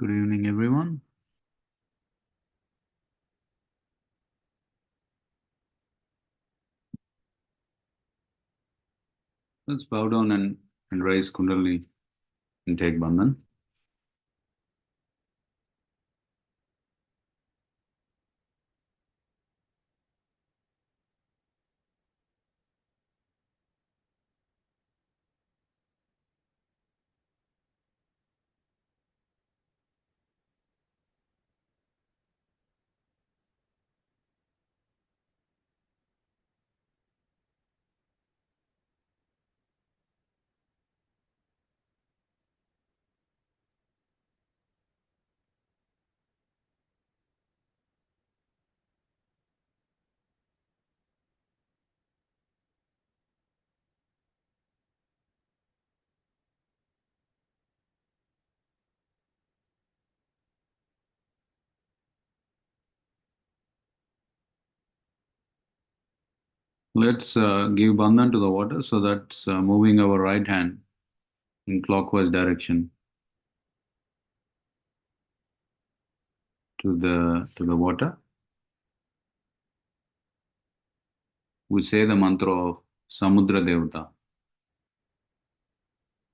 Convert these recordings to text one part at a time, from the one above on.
Good evening, everyone. Let's bow down and raise Kundalini and take Bandhan. Let's give Bandhan to the water. So that's moving our right hand in clockwise direction to the water. We say the mantra of Samudra Devata.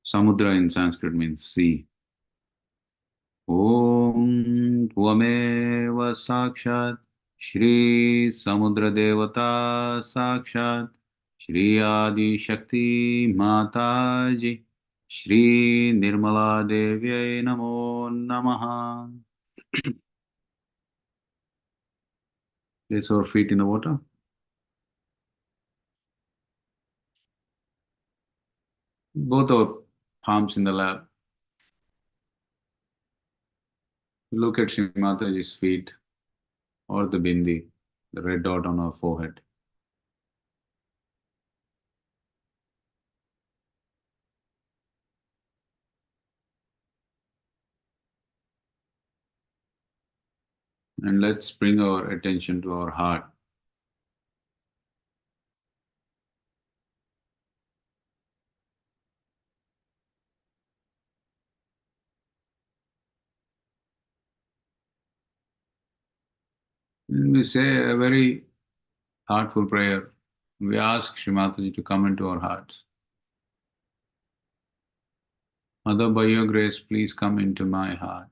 Samudra in Sanskrit means sea. Om Tvameva Sakshat Shri Samudra Devata Sakshat Shri Adi Shakti Mataji Shri Nirmala Devyai Namo Namaha. Place our feet in the water. Both our palms in the lap. Look at Shri Mataji's feet or the bindi, the red dot on our forehead. And let's bring our attention to our heart. And we say a very heartful prayer. We ask Shri Mataji to come into our hearts. Mother, by your grace, please come into my heart.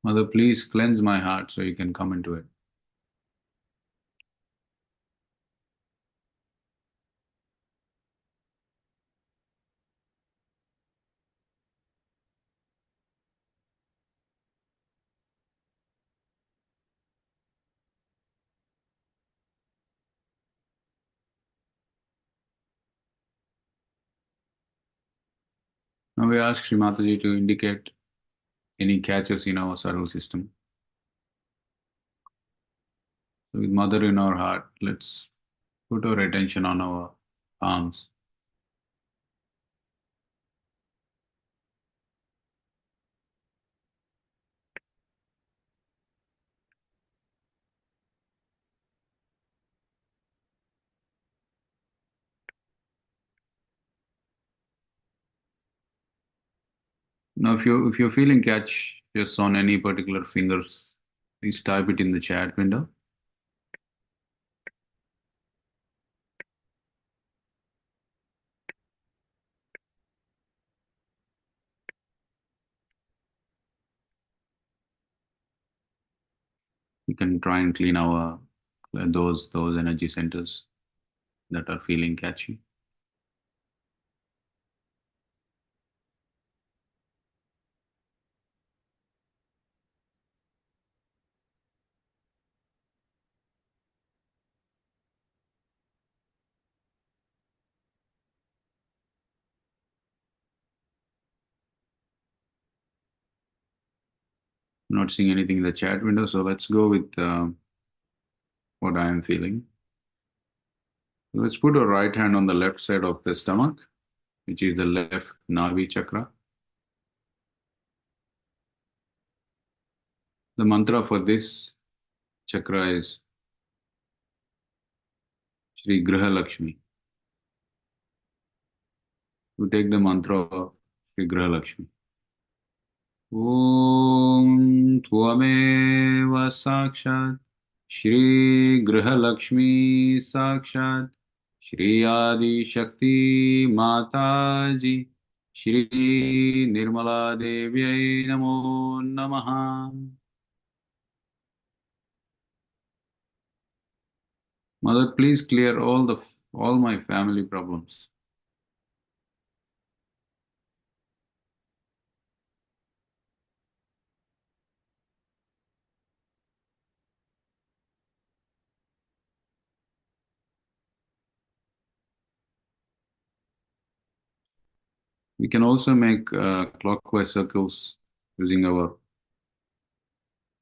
Mother, please cleanse my heart so you can come into it. Now we ask Shri Mataji to indicate any catches in our subtle system. So with Mother in our heart, let's put our attention on our palms. Now if you're feeling catches on any particular fingers, please type it in the chat window. We can try and clean our those energy centers that are feeling catchy. Not seeing anything in the chat window, so let's go with what I am feeling. Let's put our right hand on the left side of the stomach, which is the left Navi chakra. The mantra for this chakra is Shri Griha Lakshmi. We take the mantra of Shri Griha Lakshmi. ॐ त्वमेव साक्षात् श्रीगृहलक्ष्मी साक्षात् श्री आदिशक्ति माताजी श्री निर्मला देव्यै नमो नमः. Mother, please clear all my family problems. We can also make clockwise circles using our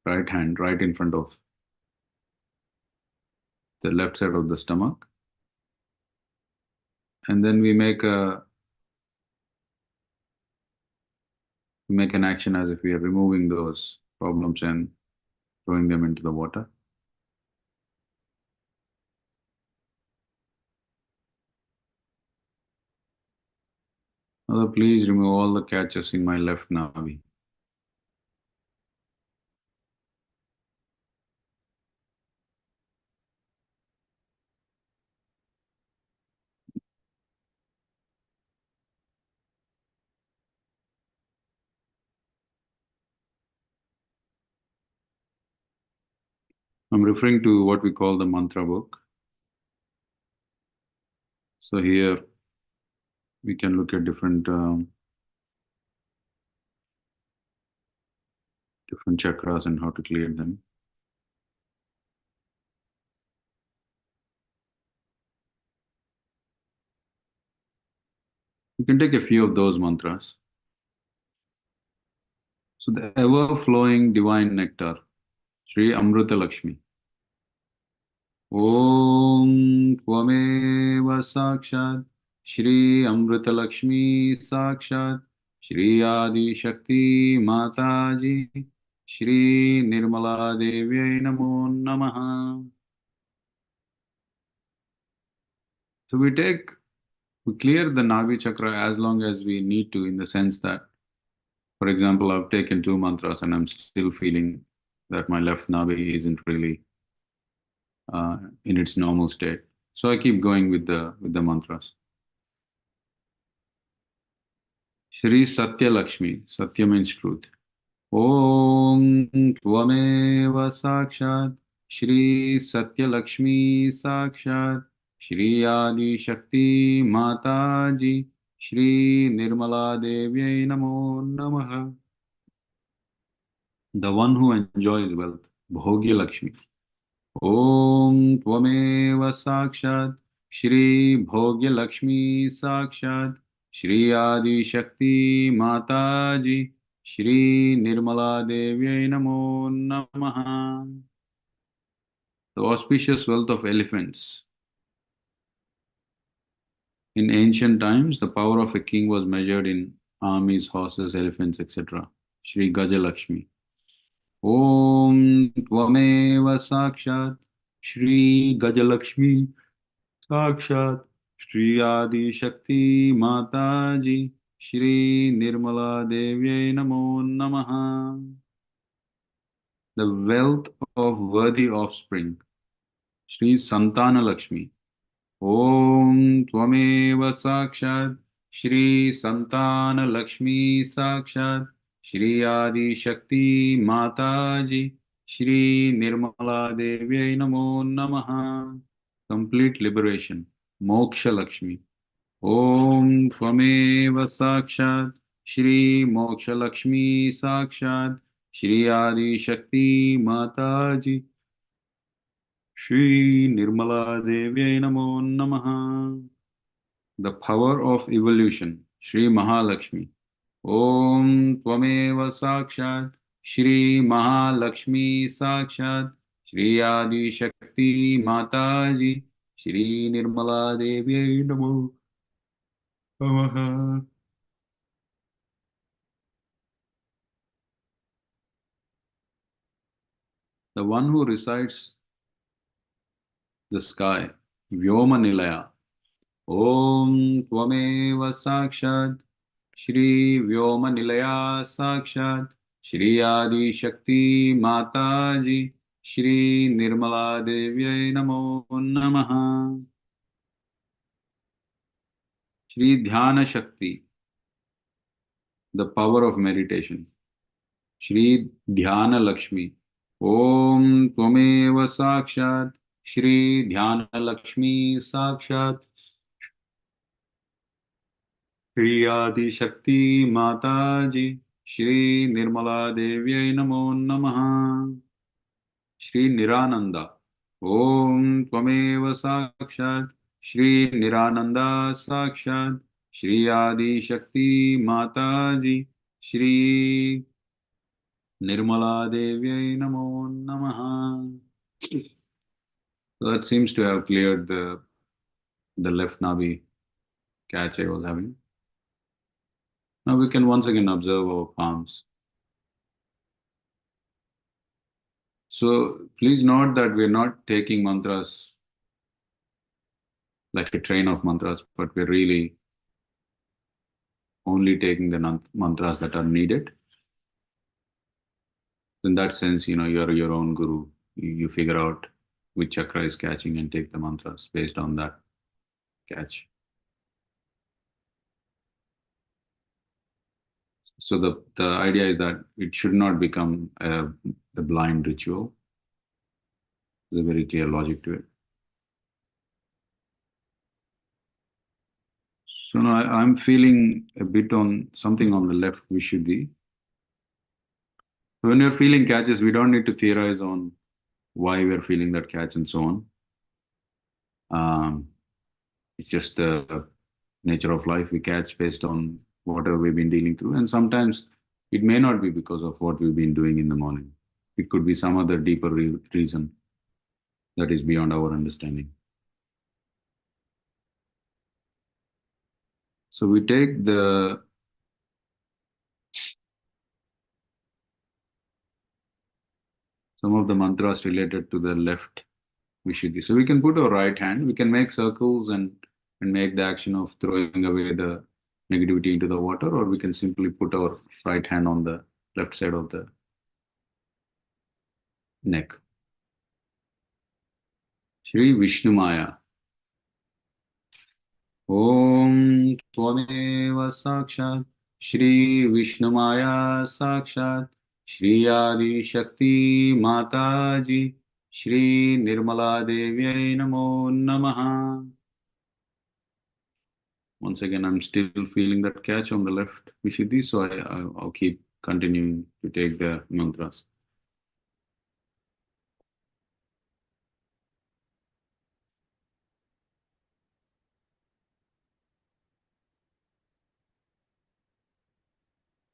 right hand, right in front of the left side of the stomach. And then we make an action as if we are removing those problems and throwing them into the water. Mother, please remove all the catches in my left navi. I'm referring to what we call the mantra book. So here we can look at different chakras and how to clear them. You can take a few of those mantras. So the ever-flowing divine nectar, Sri Amrita Lakshmi. ॐ त्वमेव साक्षात् श्री अमृतलक्ष्मी साक्षात् श्री आदिशक्ति माताजी श्री निर्मला देव्यै नमो नमः. So we clear the Navi chakra as long as we need to, in the sense that, for example, I've taken 2 mantras and I'm still feeling that my left Navi isn't really in its normal state. So I keep going with the mantras. Shri Satya Lakshmi. Satya means truth. Om Tvameva Sakshat Shri Satya Lakshmi Sakshat Shri Adi Shakti Mataji Shri Nirmala Devyai Namo Namaha. The one who enjoys wealth, Bhogya Lakshmi. Om Tvameva Sakshat Shri Bhogya Lakshmi Sakshat Shri Adi Shakti Mataji Shri Nirmala Devyai Namo Namaha. The auspicious wealth of elephants. In ancient times, the power of a king was measured in armies, horses, elephants, etc. Shri Gajalakshmi. Om Tvameva Sakshat Shri Gajalakshmi Sakshat Shri Adi Shakti Mataji Shri Nirmala Devyai Namo Namaha. The wealth of worthy offspring, Shri Santana Lakshmi. Om Tvameva Sakshat Shri Santana Lakshmi Sakshat Shri Adi Shakti Mataji Shri Nirmala Devyai Namo Namaha. Complete liberation, Moksha Lakshmi. Om Tvameva Sakshat Shri Moksha Lakshmi Sakshat Shri Adi Shakti Mataji Shri Nirmala Devyai Namo Namaha. The power of evolution, Shri Mahalakshmi. Om Tvameva Sakshat Shri Mahalakshmi Sakshat Shri Adi Shakti Mataji Shri Nirmala Devyai Namo Namaha. The one who recites the sky व्योम निलया। ओम त्वमेव साक्षात् श्री व्योम निलया साक्षात् श्री आदि शक्ति माता जी श्री निर्मला देव्यै नमो नमः। श्री ध्यान शक्ति, the power of meditation, Shri ध्यान लक्ष्मी। ओम त्वमेव साक्षात् श्री ध्यान लक्ष्मी साक्षात् श्री आदि शक्ति माता जी श्री निर्मला देव्यै नमो नमः। श्री निरानंदा। ओम त्वमेव साक्षात् श्री निरानंदा साक्षात् श्री आदि शक्ति माता जी श्री निर्मला देव्यै नमो नमः। So that seems to have cleared the left navi catch I was having. Now we can once again observe our palms. So please note that we're not taking mantras like a train of mantras, but we're really only taking the mantras that are needed. In that sense, you're your own guru. You figure out which chakra is catching and take the mantras based on that catch. So the idea is that it should not become a blind ritual. There's a very clear logic to it. So now I'm feeling a bit on something on the left Vishuddhi. When you're feeling catches, we don't need to theorize on why we're feeling that catch and so on. It's just the nature of life. We catch based on whatever we've been dealing through. And sometimes it may not be because of what we've been doing in the morning. It could be some other deeper reason that is beyond our understanding. So we take some of the mantras related to the left Vishuddhi. So we can put our right hand, we can make circles and make the action of throwing away the negativity into the water, or we can simply put our right hand on the left side of the neck. Shri Vishnu Maya. Om Tvameva Sakshat Shri Vishnu Maya Sakshat Shri Adi Shakti Mata Ji Shri Nirmala Devyai Namo Namaha. Once again, I'm still feeling that catch on the left Vishuddhi, so I'll keep continuing to take the mantras.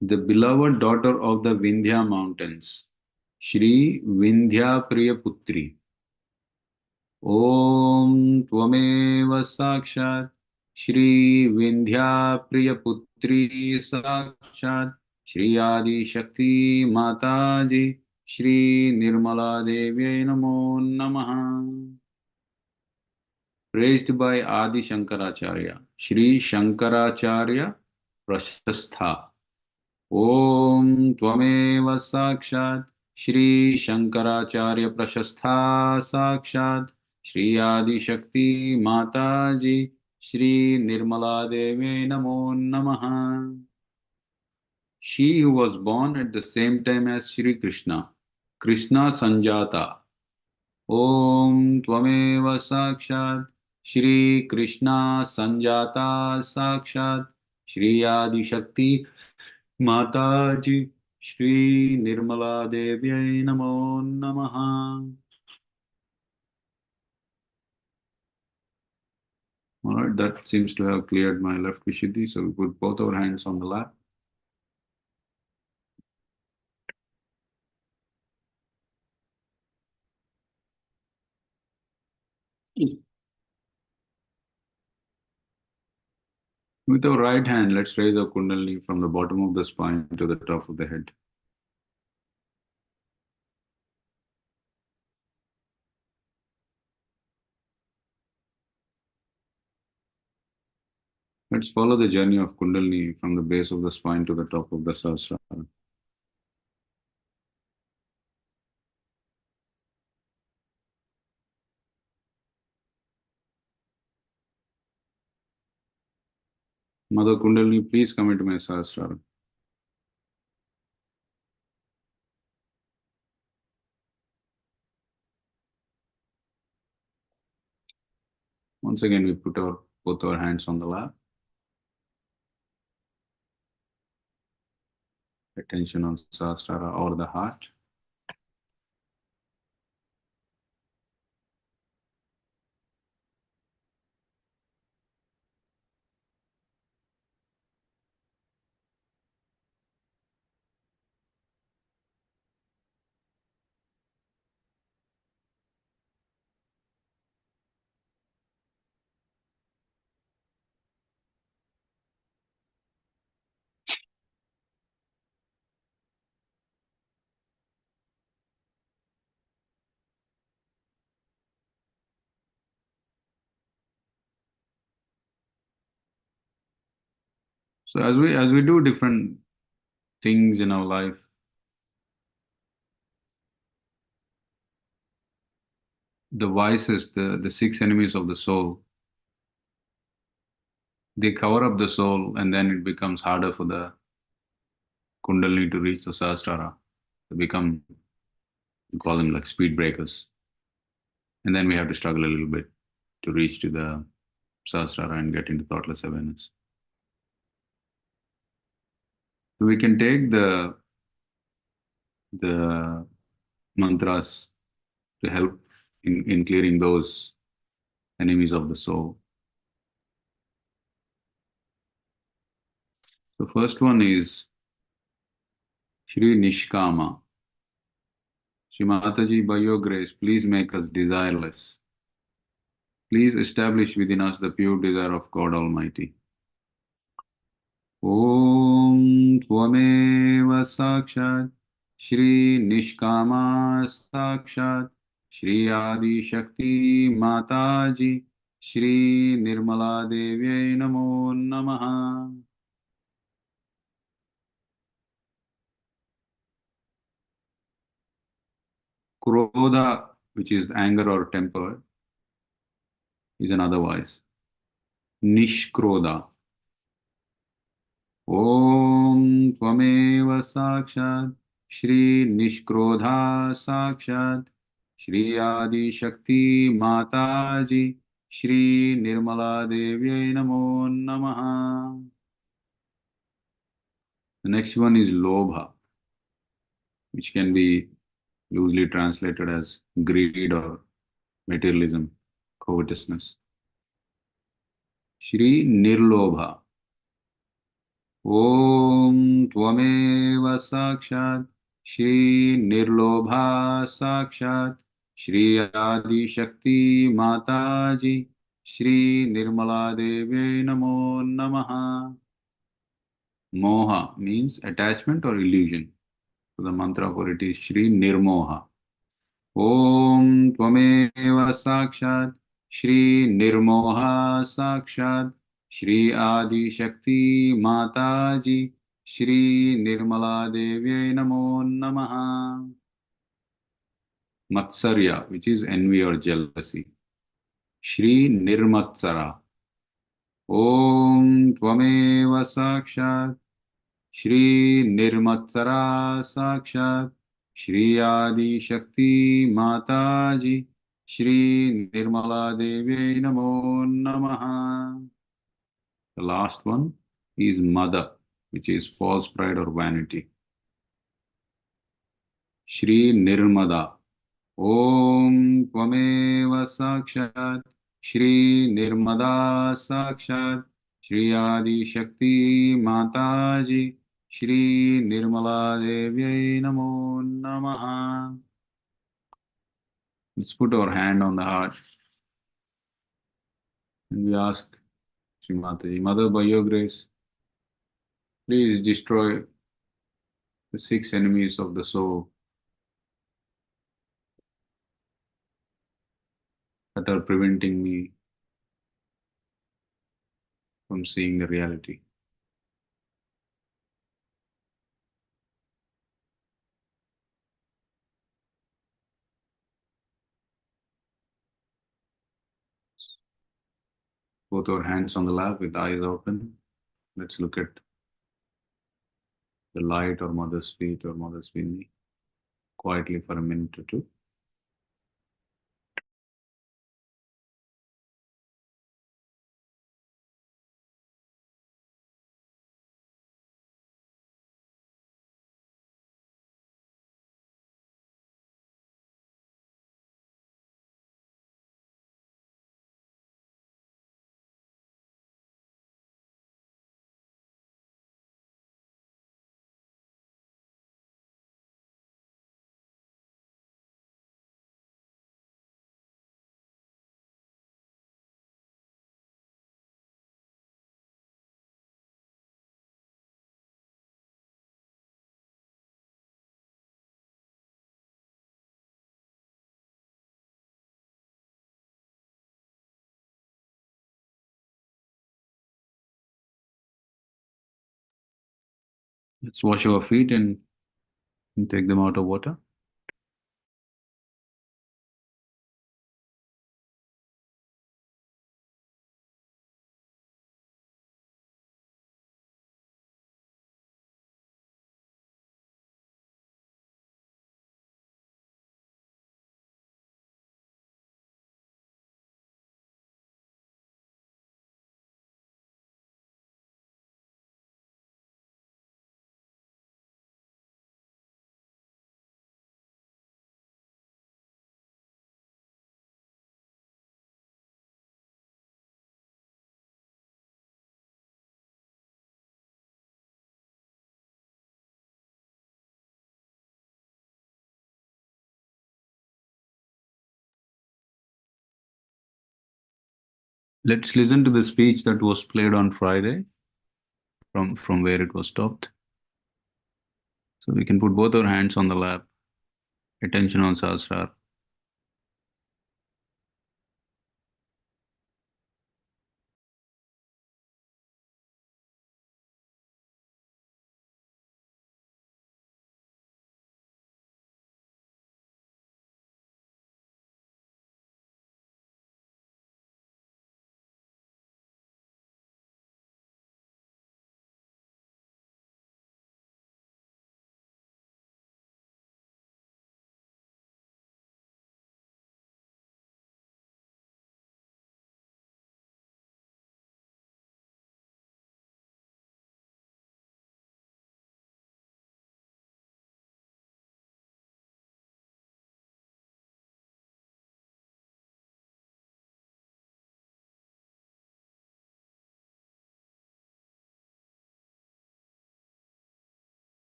The beloved daughter of the Vindhya mountains, Shri Vindhya Priya Putri. Om Tvameva Sakshat Shri Vindhya Priya Putri Sakshat Shri Adi Shakti Mata Ji Shri Nirmala Devyai Namo Namaha. Praised by Adi Shankaracharya, Shri Shankaracharya Prashastha. Om Tvameva Sakshat Shri Shankaracharya Prashastha Sakshat Shri Adi Shakti Mata Ji Shri Nirmala Devi Namo Namaha. She who was born at the same time as Shri Krishna, Krishna Sanjata. Om Tvameva Sakshat Shri Krishna Sanjata Sakshat Shri Adi Shakti Mata Ji Shri Nirmala Devyai Namo Namaha. All right, that seems to have cleared my left Vishuddhi. So we put both our hands on the lap. With our right hand, let's raise our Kundalini from the bottom of the spine to the top of the head. Let's follow the journey of Kundalini from the base of the spine to the top of the Sahasrara. Mother Kundalini, please come into my Sahasrara. Once again, we put both our hands on the lap. Attention on Sahasrara or the heart. So as we do different things in our life, the vices, the six enemies of the soul, they cover up the soul, and then it becomes harder for the Kundalini to reach the Sahasrara. They become, we call them like speed breakers. And then we have to struggle a little bit to reach to the Sahasrara and get into thoughtless awareness. So we can take the mantras to help in clearing those enemies of the soul. The first one is Shri Nishkama. Shri Mataji, by your grace, please make us desireless. Please establish within us the pure desire of God Almighty. Om Tvameva Sakshat Shri Nishkama Sakshat Shri Adi Shakti Mataji Shri Nirmala Devyai Namo Namaha. Krodha, which is anger or temper, is another voice. Nishkrodha. Om Tvameva Sakshat Shri Nishkrodha Sakshat Shri Adi Shakti Mataji Shri Nirmala Devyai Namo Namaha. The next one is Lobha, which can be loosely translated as greed or materialism, covetousness. Shri Nirlobha. Om Tvameva Sakshat Shri Nirlobha Sakshat Shri Adi Shakti Mataji Shri Nirmala Devi Namo Namaha. Moha means attachment or illusion. So the mantra for it is Shri Nirmoha. Om Tvameva Sakshat Shri Nirmoha Sakshat Shri Adi Shakti Mataji Shri Nirmala Devyai Namo Namaha. Matsarya, which is envy or jealousy. Shri Nirmatsara. Om Tvameva Sakshat Shri Nirmatsara Sakshat Shri Adi Shakti Mataji Shri Nirmala Devi Namo Namaha. The last one is Mada, which is false pride or vanity. Shri Nirmada. Om Tvameva Sakshat Shri Nirmada Sakshat Shri Adi Shakti Mataji Shri Nirmala Devyai Namo Namaha. Let's put our hand on the heart and we ask Shri Mataji, Mother, by your grace, please destroy the six enemies of the soul that are preventing me from from seeing the reality. Both our hands on the lap with eyes open. Let's look at the light or mother's feet or mother's beneath quietly for a minute or two. Let's wash our feet and take them out of water. Let's listen to the speech that was played on Friday from where it was stopped. So we can put both our hands on the lap, attention on Sahasrara.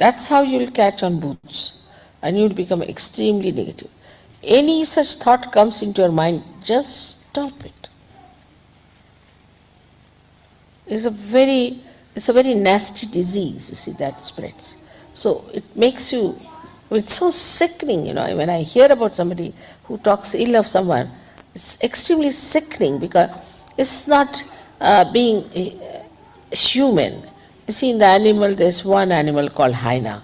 That's how you'll catch on boots and you'll become extremely negative. Any such thought comes into your mind, just stop it. is it's a very nasty disease, you see, that spreads. So it makes you, it's so sickening, when I hear about somebody who talks ill of someone, it's extremely sickening because it's not being human. You see, in the animal, there's one animal called hyena.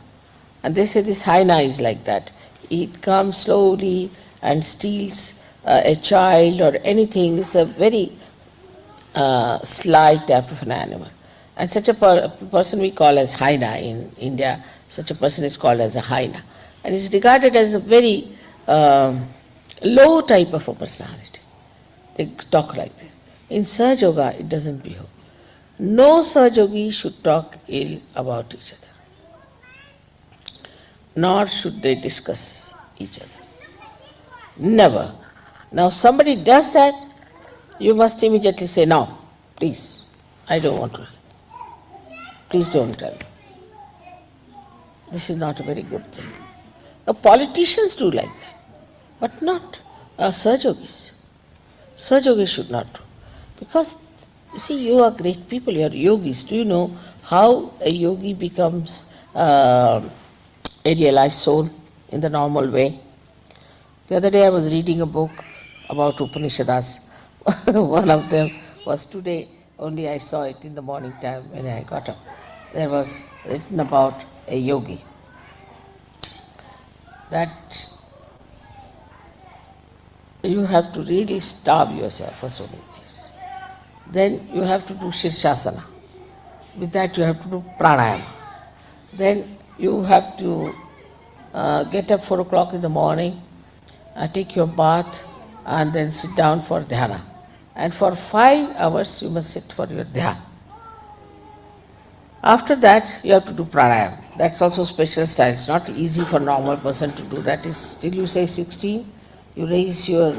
And they say this hyena is like that. It comes slowly and steals a child or anything. It's a very sly type of an animal. And such a person we call as hyena in India, such a person is called as a hyena. And is regarded as a very low type of a personality. They talk like this. In Sahaja Yoga, it doesn't behave. No Sahaja Yogi should talk ill about each other, nor should they discuss each other. Never. Now somebody does that, you must immediately say, no, please, I don't want to. Please don't tell me. This is not a very good thing. Now, politicians do like that, but not Sahaja Yogis. Sahaja Yogis should not do. Because, you see, you are great people, you are yogis. Do you know how a yogi becomes a realized soul in the normal way? The other day I was reading a book about Upanishads. One of them was today, only I saw it in the morning time when I got up. There was written about a yogi, that you have to really starve yourself for so many days. Then you have to do Shirshasana. With that you have to do Pranayama. Then you have to get up 4 o'clock in the morning, take your bath, and then sit down for dhyana. And for 5 hours you must sit for your dhyana. After that you have to do pranayama. That's also special style. It's not easy for normal person to do that. Is till you say 16, you raise your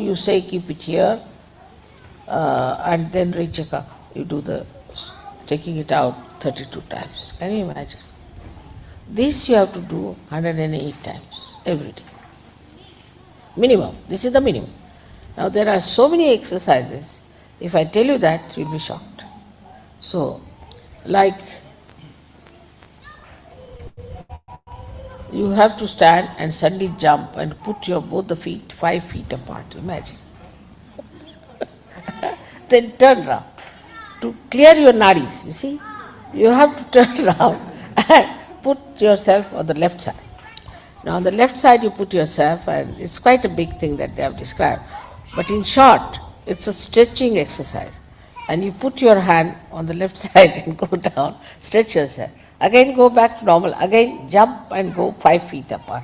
you say keep it here, and then Rechaka, you do the taking it out 32 times. Can you imagine? This you have to do 108 times every day. Minimum. This is the minimum. Now there are so many exercises. If I tell you that, you'll be shocked. So, like, you have to stand and suddenly jump and put your both the feet 5 feet apart. Imagine. Then turn round. To clear your nadis, you see, you have to turn around and put yourself on the left side. Now on the left side you put yourself, and it's quite a big thing that they have described. But in short, it's a stretching exercise. And you put your hand on the left side and go down, stretch yourself. Again go back to normal, again jump and go 5 feet apart.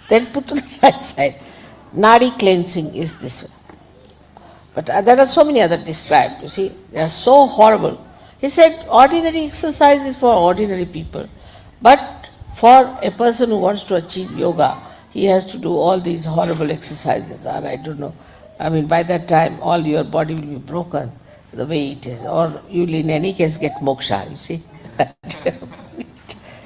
Then put to the right side. Nadi cleansing is this way. But there are so many other described, you see, they are so horrible. He said ordinary exercise is for ordinary people. But for a person who wants to achieve yoga, he has to do all these horrible exercises, or I don't know. I mean, by that time, all your body will be broken the way it is, or you'll in any case get moksha, you see.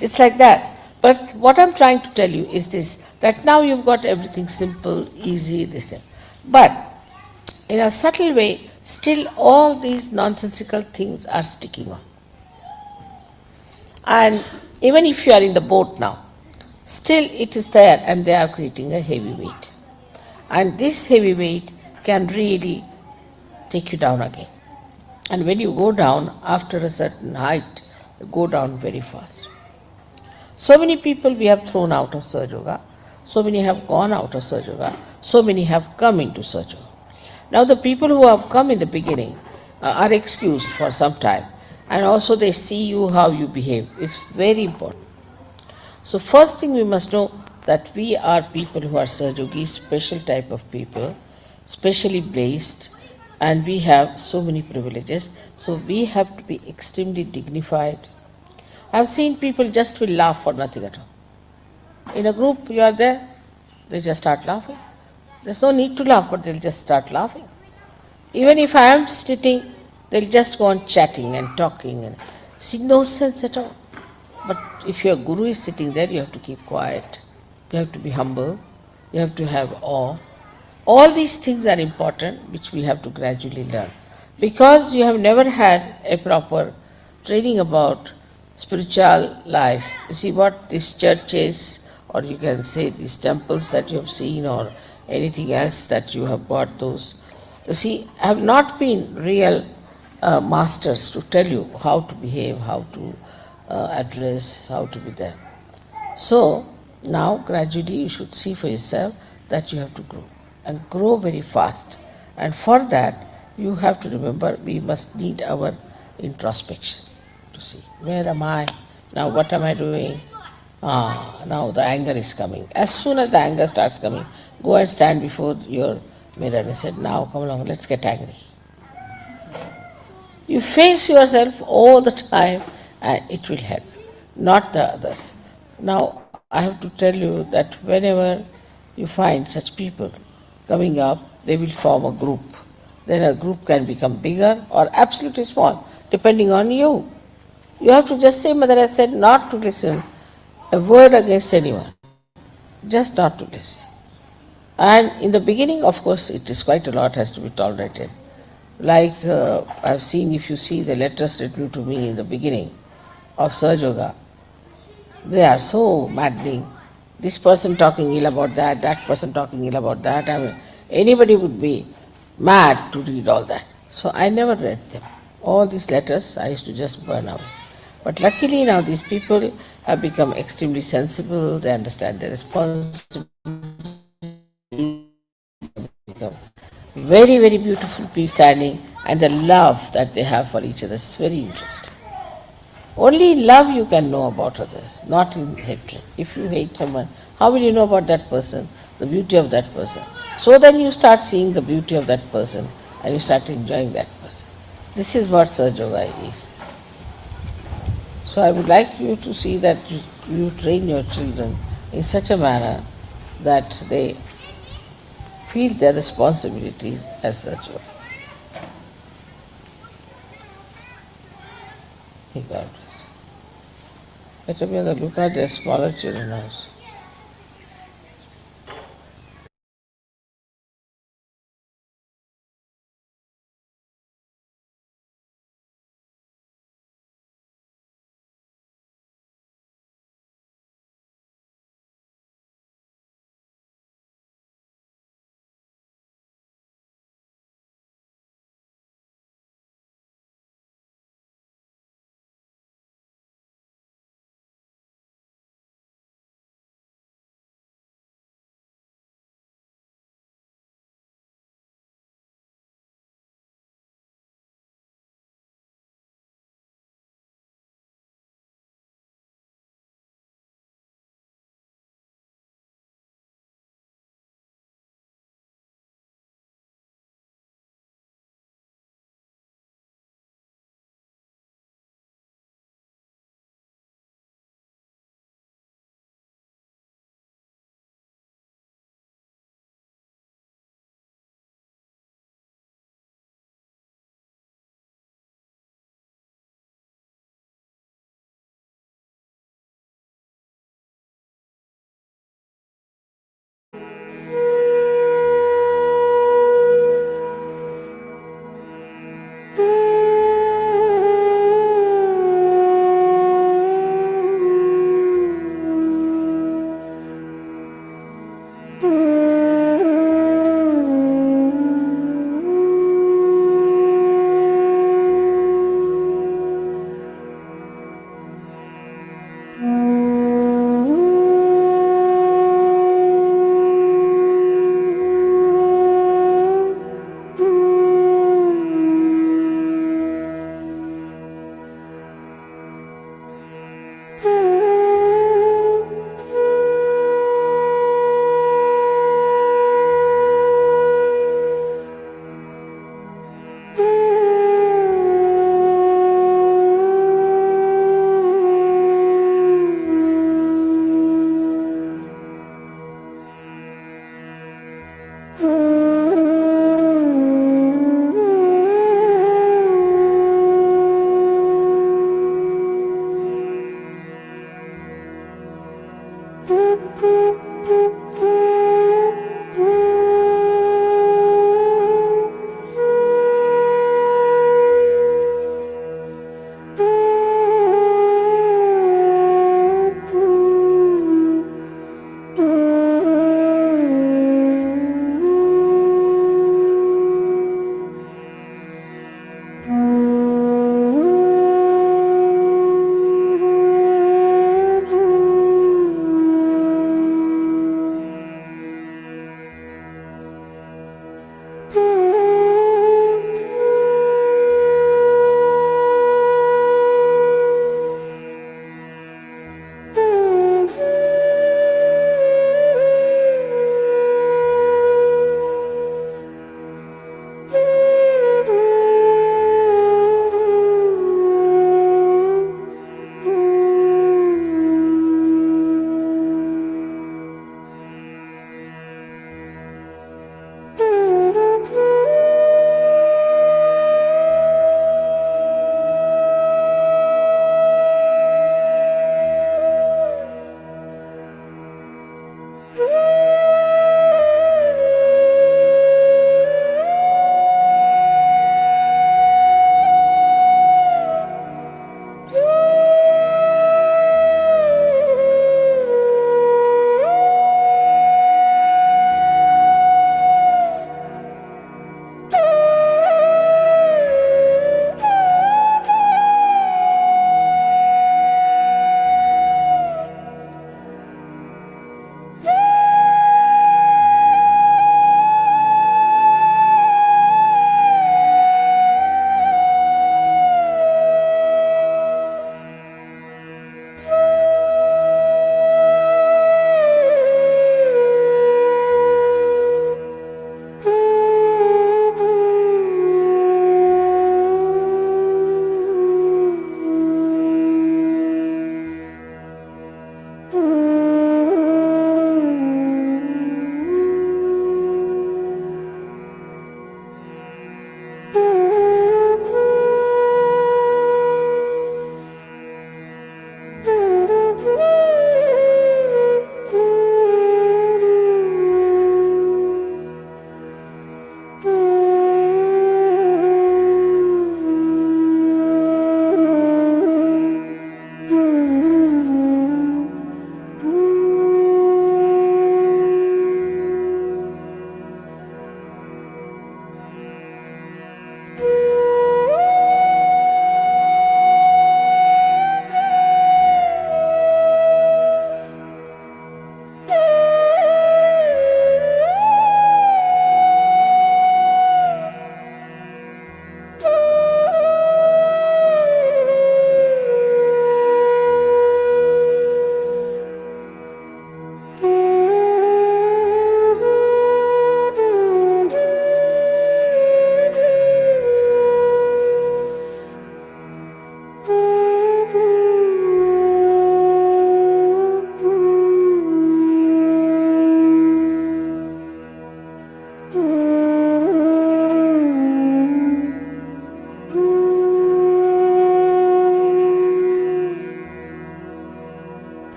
It's like that. But what I'm trying to tell you is this, that now you've got everything simple, easy, this thing. But in a subtle way, still all these nonsensical things are sticking on. And even if you are in the boat now, still it is there and they are creating a heavy weight. And this heavy weight can really take you down again. And when you go down after a certain height, you go down very fast. So many people we have thrown out of Sahaja Yoga, so many have gone out of Sahaja Yoga, so many have come into Sahaja Yoga. Now the people who have come in the beginning are excused for some time, and also they see you how you behave. It's very important. So first thing we must know that we are people who are Sahaja Yogis, special type of people, specially blessed, and we have so many privileges. So we have to be extremely dignified. I've seen people just will laugh for nothing at all. In a group, you are there, they just start laughing. There's no need to laugh, but they'll just start laughing. Even if I am sitting, they'll just go on chatting and talking and see no sense at all. But if your guru is sitting there, you have to keep quiet. You have to be humble. You have to have awe. All these things are important, which we have to gradually learn. Because you have never had a proper training about spiritual life. You see what these churches, or you can say these temples that you have seen, or anything else that you have got, those, you see, have not been real masters to tell you how to behave, how to address, how to be there. So now gradually you should see for yourself that you have to grow and grow very fast. And for that you have to remember we must need our introspection to see where am I now, what am I doing? Now the anger is coming. As soon as the anger starts coming, go and stand before your mirror and say, now come along, let's get angry. You face yourself all the time and it will help, not the others. Now, I have to tell you that whenever you find such people coming up, they will form a group. Then a group can become bigger or absolutely small, depending on you. You have to just say, Mother has said not to listen a word against anyone, just not to listen. And in the beginning, of course, it is quite a lot has to be tolerated. Like I've seen, if you see the letters written to me in the beginning of Sahaja Yoga, they are so maddening. This person talking ill about that, that person talking ill about that. I mean, anybody would be mad to read all that. So I never read them. All these letters I used to just burn away. But luckily now these people have become extremely sensible, they understand their responsibility, become very, very beautiful people standing, and the love that they have for each other is very interesting. Only in love you can know about others, not in hatred. If you hate someone, how will you know about that person, the beauty of that person? So then you start seeing the beauty of that person and you start enjoying that person. This is what Sahaja Yoga is. So I would like you to see that you train your children in such a manner that they feel their responsibilities as such. May God bless. Better be on the lookout, there are smaller children also.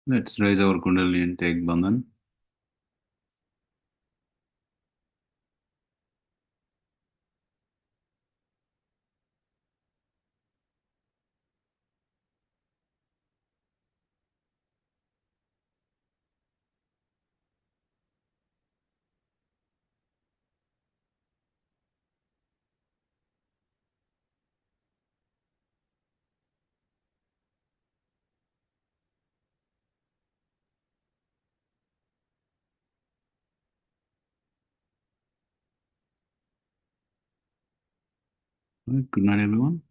Let's raise our Kundalini and take Bandhan. Good night, everyone.